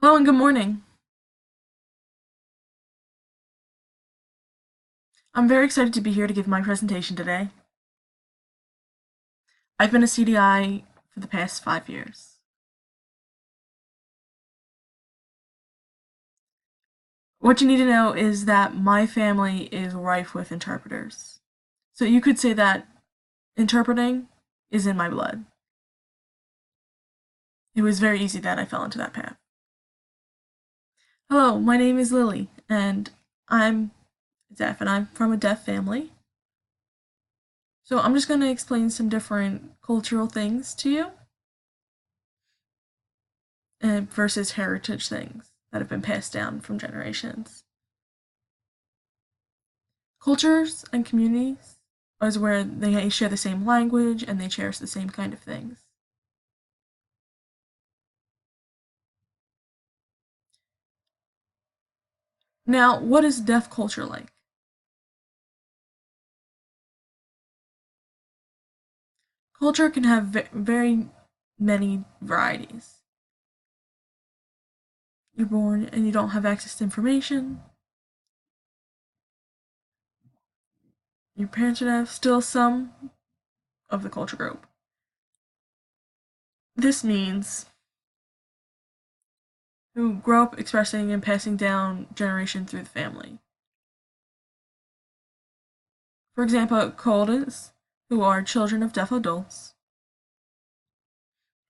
Hello and good morning. I'm very excited to be here to give my presentation today. I've been a CDI for the past 5 years. What you need to know is that my family is rife with interpreters. So you could say that interpreting is in my blood. It was very easy that I fell into that path. Hello, my name is Lily, and I'm deaf, and I'm from a deaf family. So I'm just going to explain some different cultural things to you versus heritage things that have been passed down from generations. Cultures and communities is where they share the same language and they cherish the same kind of things. Now, what is deaf culture like? Culture can have very many varieties. You're born and you don't have access to information. Your parents would have still some of the culture group. This means who grow up expressing and passing down generation through the family. For example, colders, who are children of deaf adults,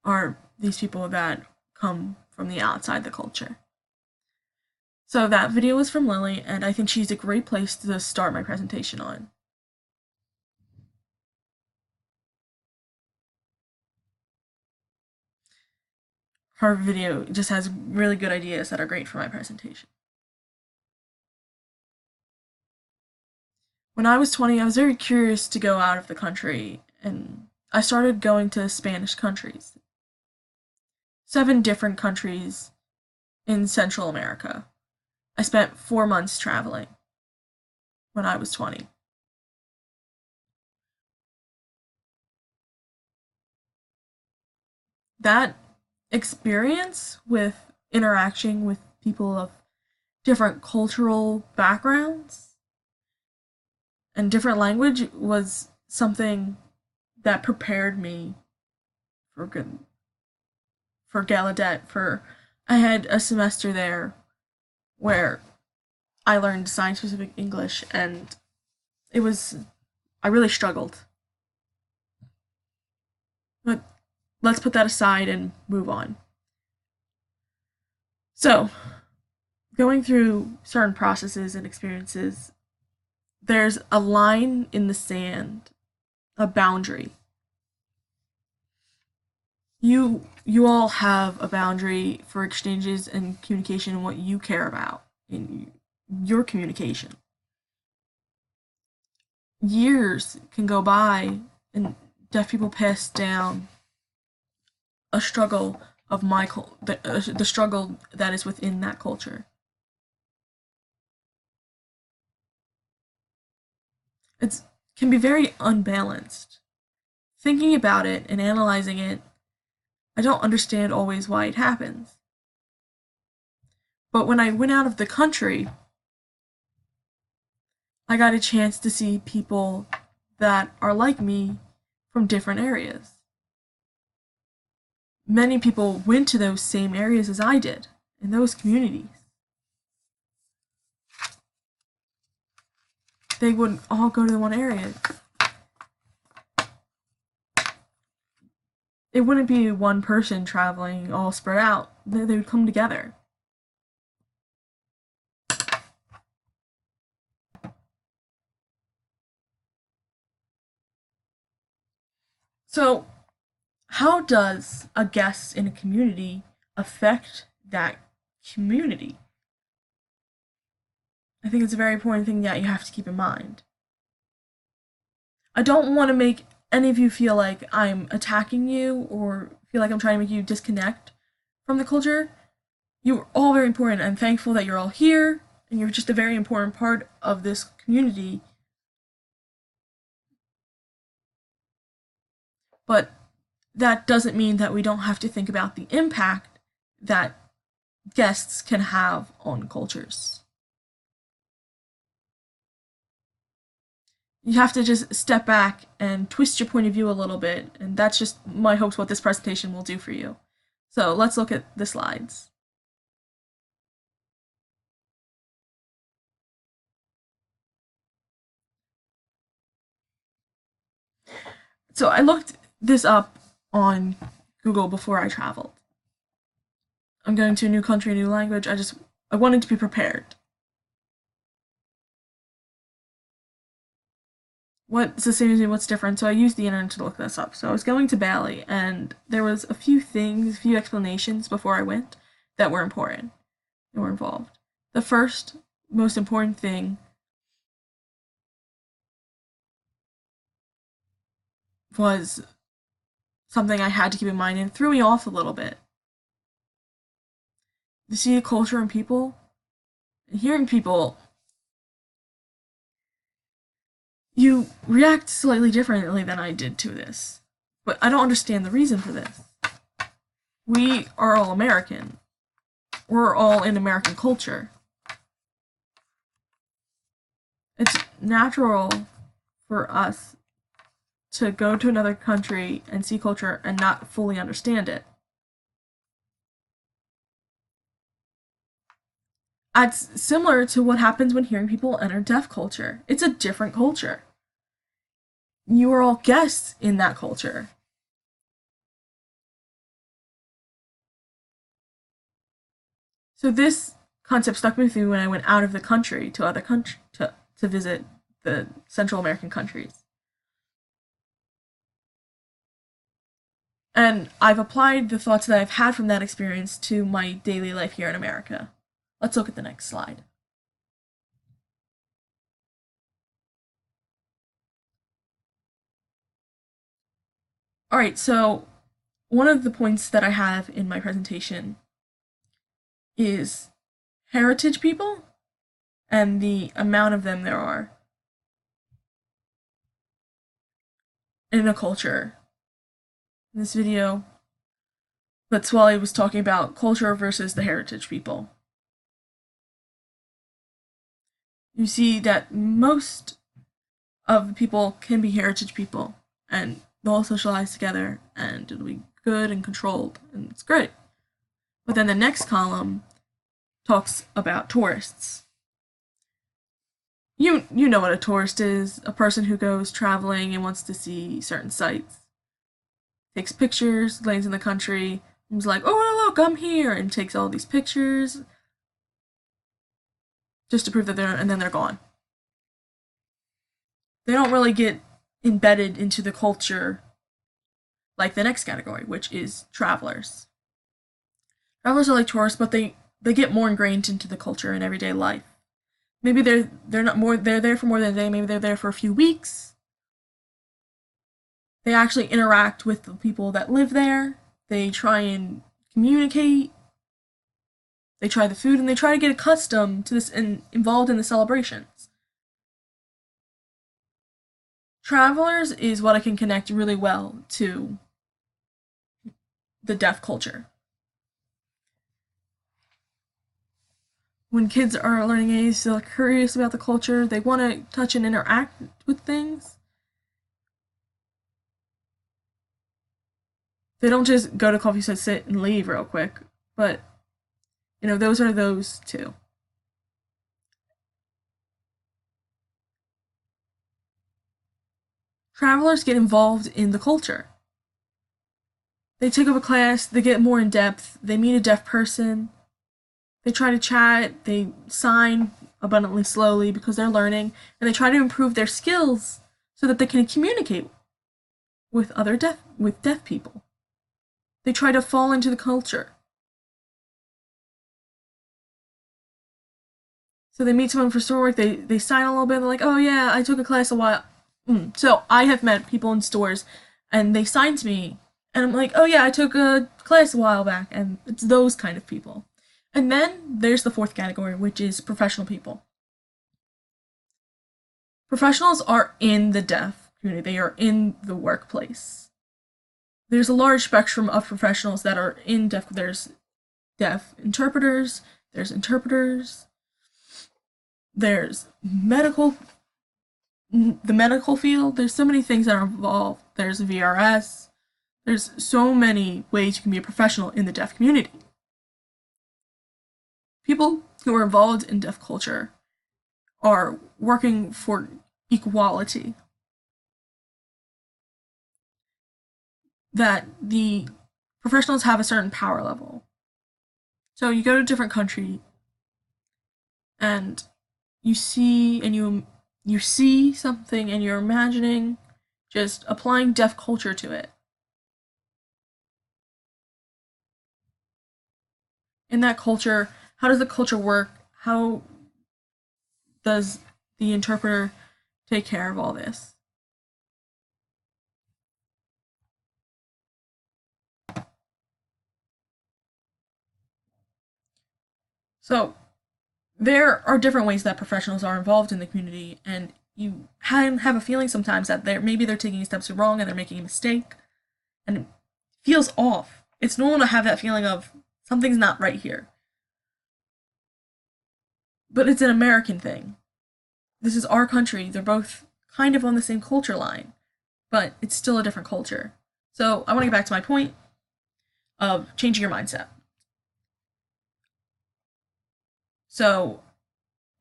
are these people that come from the outside the culture. So that video was from Lily, and I think she's a great place to start my presentation on. Her video just has really good ideas that are great for my presentation. When I was 20, I was very curious to go out of the country, and I started going to Spanish countries. 7 different countries in Central America. I spent 4 months traveling when I was 20. That experience with interacting with people of different cultural backgrounds and different language was something that prepared me for good for Gallaudet. For I had a semester there where I learned science specific English, and it was I really struggled. But let's put that aside and move on. So, going through certain processes and experiences, there's a line in the sand, a boundary. You all have a boundary for exchanges and communication and what you care about in your communication. Years can go by and deaf people pass down a struggle of the struggle that is within that culture. It can be very unbalanced. Thinking about it and analyzing it, I don't understand always why it happens. But when I went out of the country, I got a chance to see people that are like me from different areas. Many people went to those same areas as I did, in those communities. They would all go to the one area. It wouldn't be one person traveling all spread out. They would come together. So, how does a guest in a community affect that community? I think it's a very important thing that you have to keep in mind. I don't want to make any of you feel like I'm attacking you or feel like I'm trying to make you disconnect from the culture. You're all very important. I'm thankful that you're all here and you're just a very important part of this community. But that doesn't mean that we don't have to think about the impact that guests can have on cultures. You have to just step back and twist your point of view a little bit, and that's just my hopes what this presentation will do for you. So let's look at the slides. So I looked this up on Google before I traveled. I'm going to a new country, a new language. I wanted to be prepared. What's the same as me, what's different? So I used the internet to look this up. So I was going to Bali, and there was a few things, a few explanations before I went that were important, that were involved. The first most important thing was something I had to keep in mind, and it threw me off a little bit. To see culture and people, and hearing people, you react slightly differently than I did to this. But I don't understand the reason for this. We are all American. We're all in American culture. It's natural for us to go to another country and see culture and not fully understand it. It's similar to what happens when hearing people enter deaf culture. It's a different culture. You are all guests in that culture. So this concept stuck with me when I went out of the country to other country to visit the Central American countries. And I've applied the thoughts that I've had from that experience to my daily life here in America. Let's look at the next slide. All right, so one of the points that I have in my presentation is heritage people and the amount of them there are in a culture. In this video, that's while I was talking about culture versus the heritage people. You see that most of the people can be heritage people, and they'll all socialize together, and it'll be good and controlled, and it's great. But then the next column talks about tourists. You know what a tourist is, a person who goes traveling and wants to see certain sites. Takes pictures, lands in the country, and is like, oh look, I'm here, and takes all these pictures just to prove that and then they're gone. They don't really get embedded into the culture like the next category, which is travelers. Travelers are like tourists, but they get more ingrained into the culture in everyday life. Maybe they're there for more than a day, maybe they're there for a few weeks. They actually interact with the people that live there. They try and communicate. They try the food, and they try to get accustomed to this and involved in the celebrations. Travelers is what I can connect really well to the deaf culture. When kids are learning age, they're curious about the culture, they want to touch and interact with things. They don't just go to coffee shop, sit, and leave real quick, but those are those two. Travelers get involved in the culture. They take up a class, they get more in depth, they meet a deaf person, they try to chat, they sign abundantly slowly because they're learning, and they try to improve their skills so that they can communicate with other deaf people. They try to fall into the culture. So they meet someone for store work, they sign a little bit, they're like, oh yeah, I took a class a while. So I have met people in stores, and they sign to me, and I'm like, oh yeah, I took a class a while back, and it's those kind of people. And then there's the fourth category, which is professional people. Professionals are in the deaf community, they are in the workplace. There's a large spectrum of professionals that are in deaf. There's deaf interpreters, there's the medical field, there's so many things that are involved. There's VRS, there's so many ways you can be a professional in the deaf community. People who are involved in deaf culture are working for equality. That the professionals have a certain power level. So you go to a different country and you see something and you're imagining just applying deaf culture to it. In that culture, how does the culture work? How does the interpreter take care of all this? So there are different ways that professionals are involved in the community, and you have a feeling sometimes that maybe they're taking steps wrong and they're making a mistake, and it feels off. It's normal to have that feeling of something's not right here. But it's an American thing. This is our country. They're both kind of on the same culture line, but it's still a different culture. So I want to get back to my point of changing your mindset. So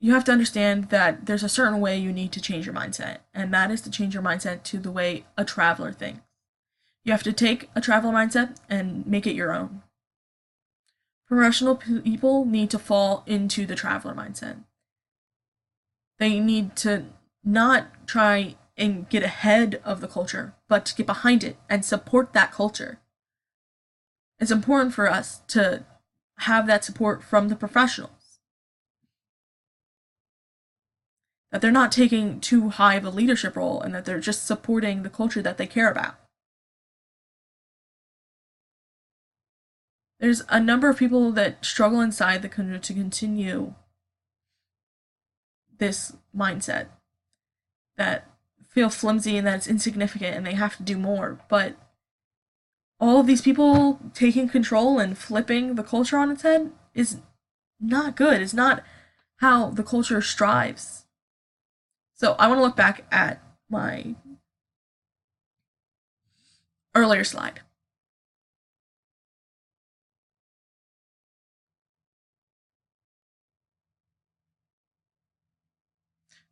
you have to understand that there's a certain way you need to change your mindset, and that is to change your mindset to the way a traveler thinks. You have to take a traveler mindset and make it your own. Professional people need to fall into the traveler mindset. They need to not try and get ahead of the culture, but to get behind it and support that culture. It's important for us to have that support from the professionals. That they're not taking too high of a leadership role and that they're just supporting the culture that they care about. There's a number of people that struggle inside the country to continue this mindset, that feel flimsy and that it's insignificant and they have to do more. But all of these people taking control and flipping the culture on its head is not good. It's not how the culture strives. So I want to look back at my earlier slide.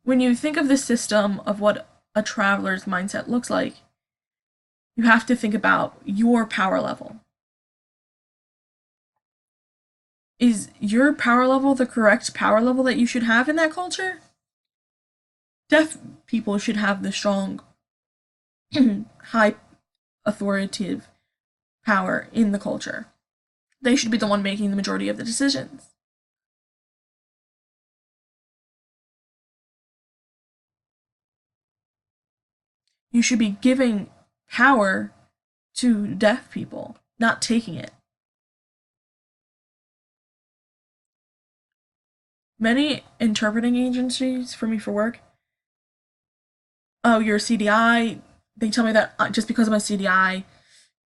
When you think of the system of what a traveler's mindset looks like, you have to think about your power level. Is your power level the correct power level that you should have in that culture? Deaf people should have the strong, high authoritative power in the culture. They should be the one making the majority of the decisions. You should be giving power to deaf people, not taking it. Many interpreting agencies for me for work, oh, you're a CDI. They tell me that just because I'm a CDI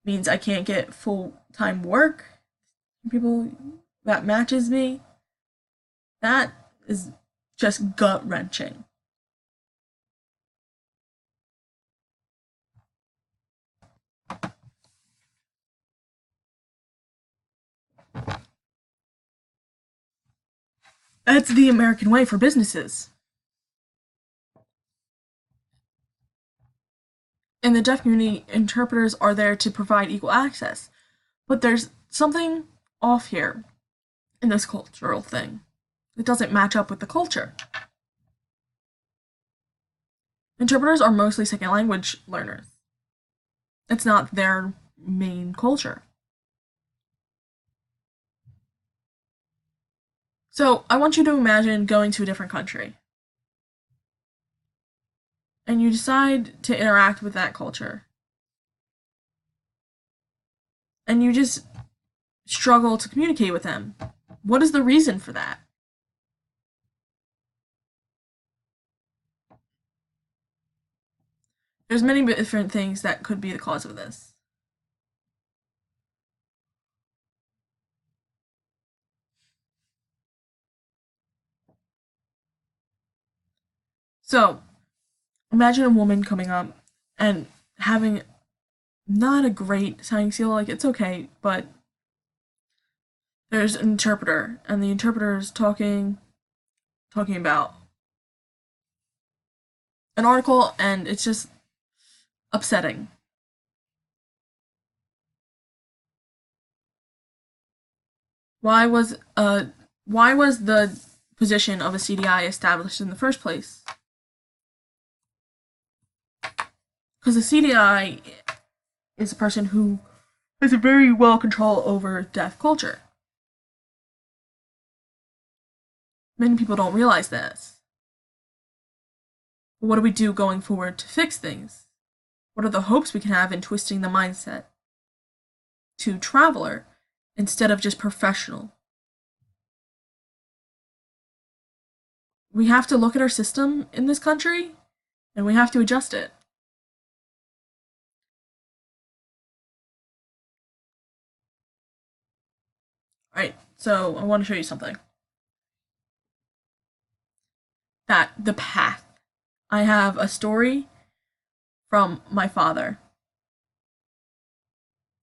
means I can't get full-time work. People that matches me. That is just gut-wrenching. That's the American way for businesses. In the deaf community, interpreters are there to provide equal access. But there's something off here in this cultural thing. It doesn't match up with the culture. Interpreters are mostly second language learners. It's not their main culture. So I want you to imagine going to a different country. And you decide to interact with that culture. And you just struggle to communicate with them. What is the reason for that? There's many different things that could be the cause of this. So, imagine a woman coming up and having not a great signing skill, like it's okay, but there's an interpreter, and the interpreter is talking about an article, and it's just upsetting. Why was uh why was the position of a CDI established in the first place? Because a CDI is a person who has a very well control over deaf culture. Many people don't realize this. But what do we do going forward to fix things? What are the hopes we can have in twisting the mindset to traveler instead of just professional? We have to look at our system in this country and we have to adjust it. Alright, so I want to show you something. That the path. I have a story from my father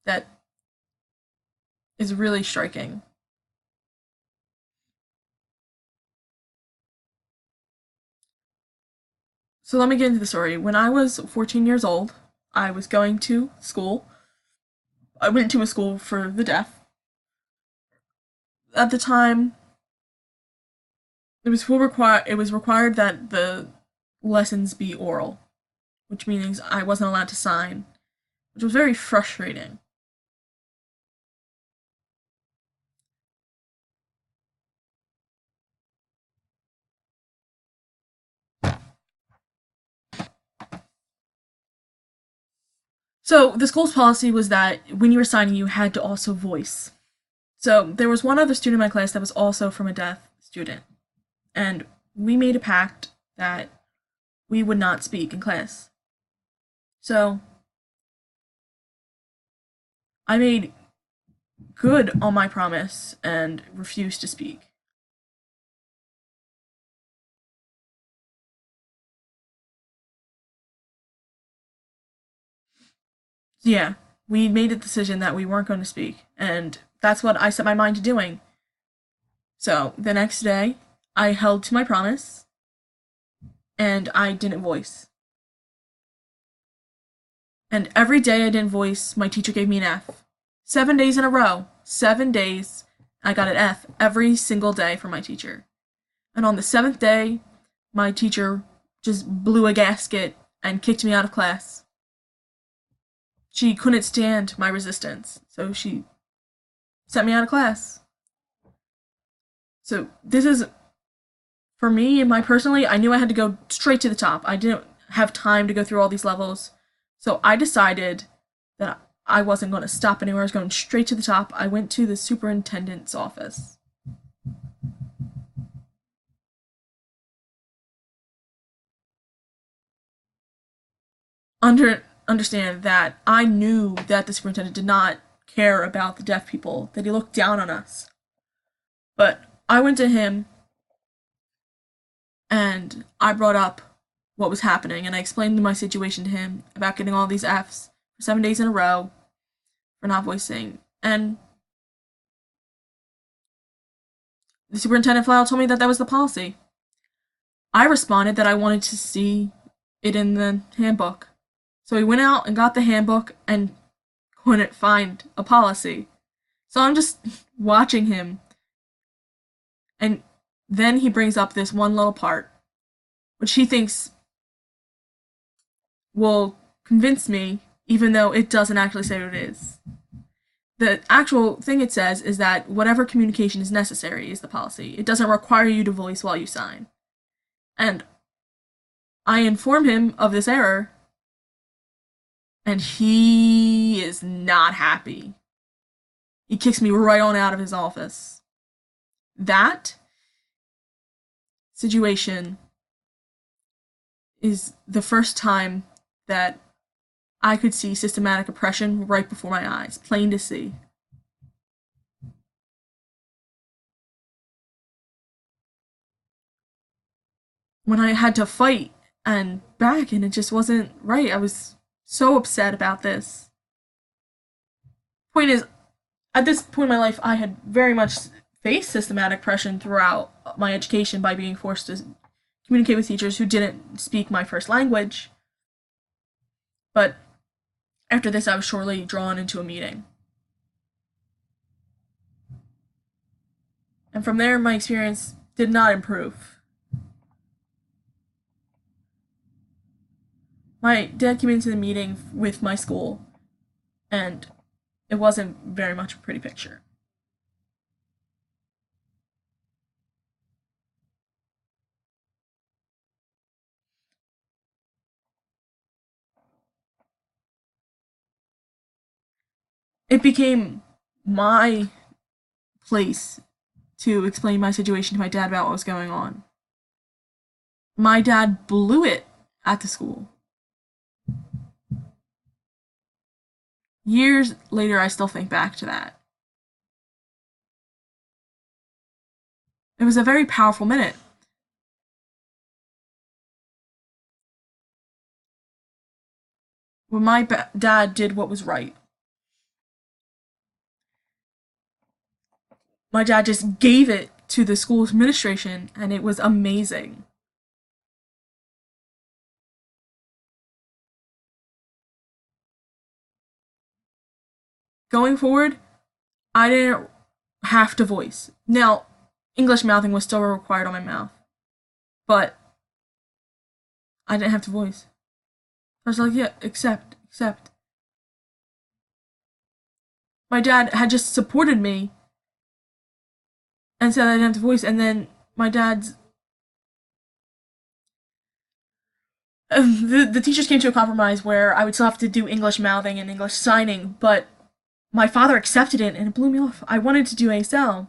that is really striking. So let me get into the story. When I was 14 years old, I was going to school. I went to a school for the deaf. At the time, it was required that the lessons be oral, which means I wasn't allowed to sign, which was very frustrating. So the school's policy was that when you were signing, you had to also voice. So there was one other student in my class that was also from a deaf student, and we made a pact that we would not speak in class. So I made good on my promise and refused to speak. So yeah, we made a decision that we weren't going to speak, and that's what I set my mind to doing. So the next day, I held to my promise, and I didn't voice. And every day I didn't voice, my teacher gave me an F. 7 days in a row. 7 days, I got an F every single day from my teacher. And on the seventh day, my teacher just blew a gasket and kicked me out of class. She couldn't stand my resistance, so she sent me out of class. So this is, for me and my personally, I knew I had to go straight to the top. I didn't have time to go through all these levels. So I decided that I wasn't going to stop anywhere. I was going straight to the top. I went to the superintendent's office. Understand that I knew that the superintendent did not care about the deaf people, that he looked down on us. But I went to him and I brought up what was happening and I explained my situation to him about getting all these Fs for 7 days in a row for not voicing. And the superintendent flat out told me that that was the policy. I responded that I wanted to see it in the handbook. So he went out and got the handbook and couldn't find a policy. So I'm just watching him. And then he brings up this one little part, which he thinks will convince me, even though it doesn't actually say what it is. The actual thing it says is that whatever communication is necessary is the policy. It doesn't require you to voice while you sign. And I inform him of this error, and he is not happy. He kicks me right on out of his office. That situation is the first time that I could see systematic oppression right before my eyes, plain to see. when I had to fight and back, and it just wasn't right. I was so upset about this. Point is, at this point in my life, I had very much faced systematic oppression throughout my education by being forced to communicate with teachers who didn't speak my first language. But after this, I was shortly drawn into a meeting. And from there, my experience did not improve. My dad came into the meeting with my school, and it wasn't very much a pretty picture. It became my place to explain my situation to my dad about what was going on. My dad blew it at the school. Years later, I still think back to that. It was a very powerful minute. When my dad did what was right. My dad just gave it to the school administration, and it was amazing. Going forward, I didn't have to voice. Now, English mouthing was still required on my mouth, but I didn't have to voice. I was like, yeah, accept, accept. My dad had just supported me and said I didn't have to voice, and then my dad's the teachers came to a compromise where I would still have to do English mouthing and English signing, but my father accepted it and it blew me off. I wanted to do ASL.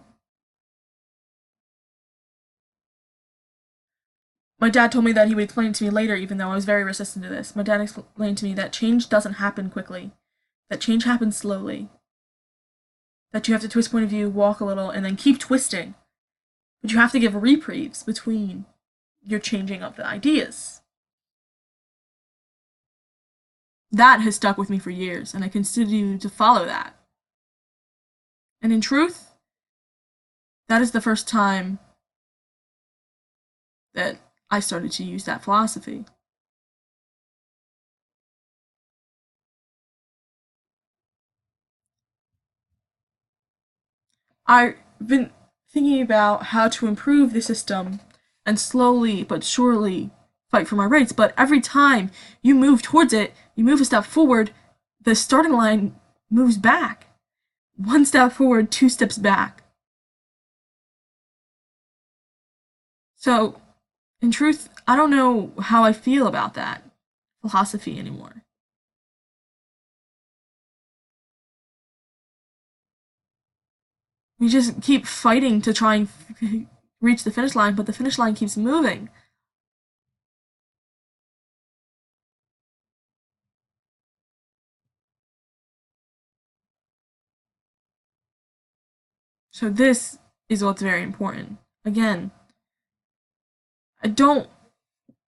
My dad told me that he would explain it to me later, even though I was very resistant to this. My dad explained to me that change doesn't happen quickly, that change happens slowly, that you have to twist point of view, walk a little, and then keep twisting. But you have to give reprieves between your changing of the ideas. That has stuck with me for years, and I continue to follow that. And in truth, that is the first time that I started to use that philosophy. I've been thinking about how to improve the system and slowly but surely fight for my rights, but every time you move towards it, you move a step forward, the starting line moves back. One step forward, two steps back. So, in truth, I don't know how I feel about that philosophy anymore. We just keep fighting to try and reach the finish line, but the finish line keeps moving. So this is what's very important. Again, I don't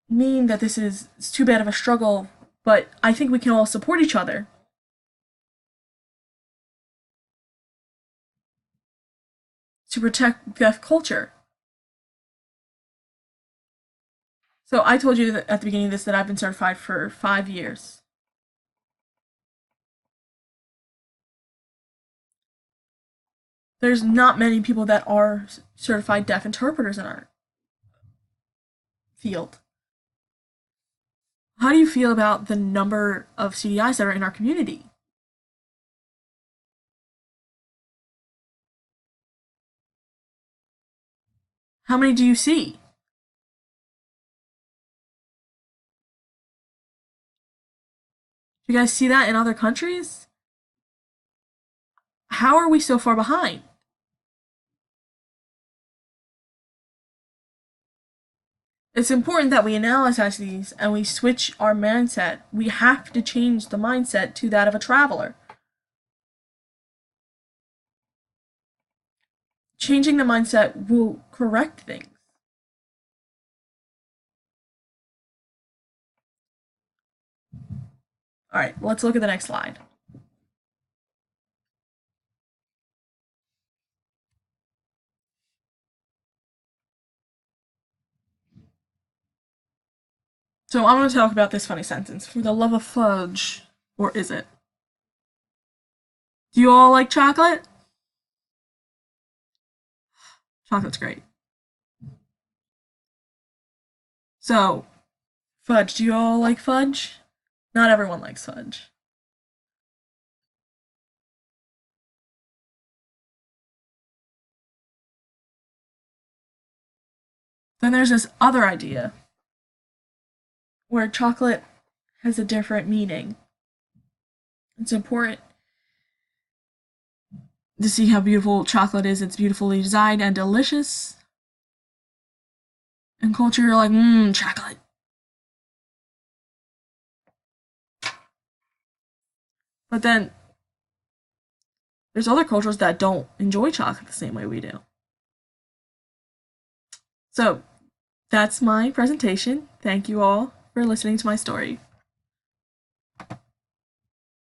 mean that this is it's too bad of a struggle, but I think we can all support each other to protect deaf culture. So I told you that at the beginning of this that I've been certified for 5 years. There's not many people that are certified deaf interpreters in our field. How do you feel about the number of CDIs that are in our community? How many do you see? Do you guys see that in other countries? How are we so far behind? It's important that we analyze these and we switch our mindset. We have to change the mindset to that of a traveler. Changing the mindset will correct things. Alright, let's look at the next slide. So I'm going to talk about this funny sentence. For the love of fudge, or is it? Do you all like chocolate? Chocolate's great. So, fudge. Do you all like fudge? Not everyone likes fudge. Then there's this other idea where chocolate has a different meaning. It's important to see how beautiful chocolate is. It's beautifully designed and delicious. In culture, you're like, chocolate. But then there's other cultures that don't enjoy chocolate the same way we do. So that's my presentation. Thank you all for listening to my story.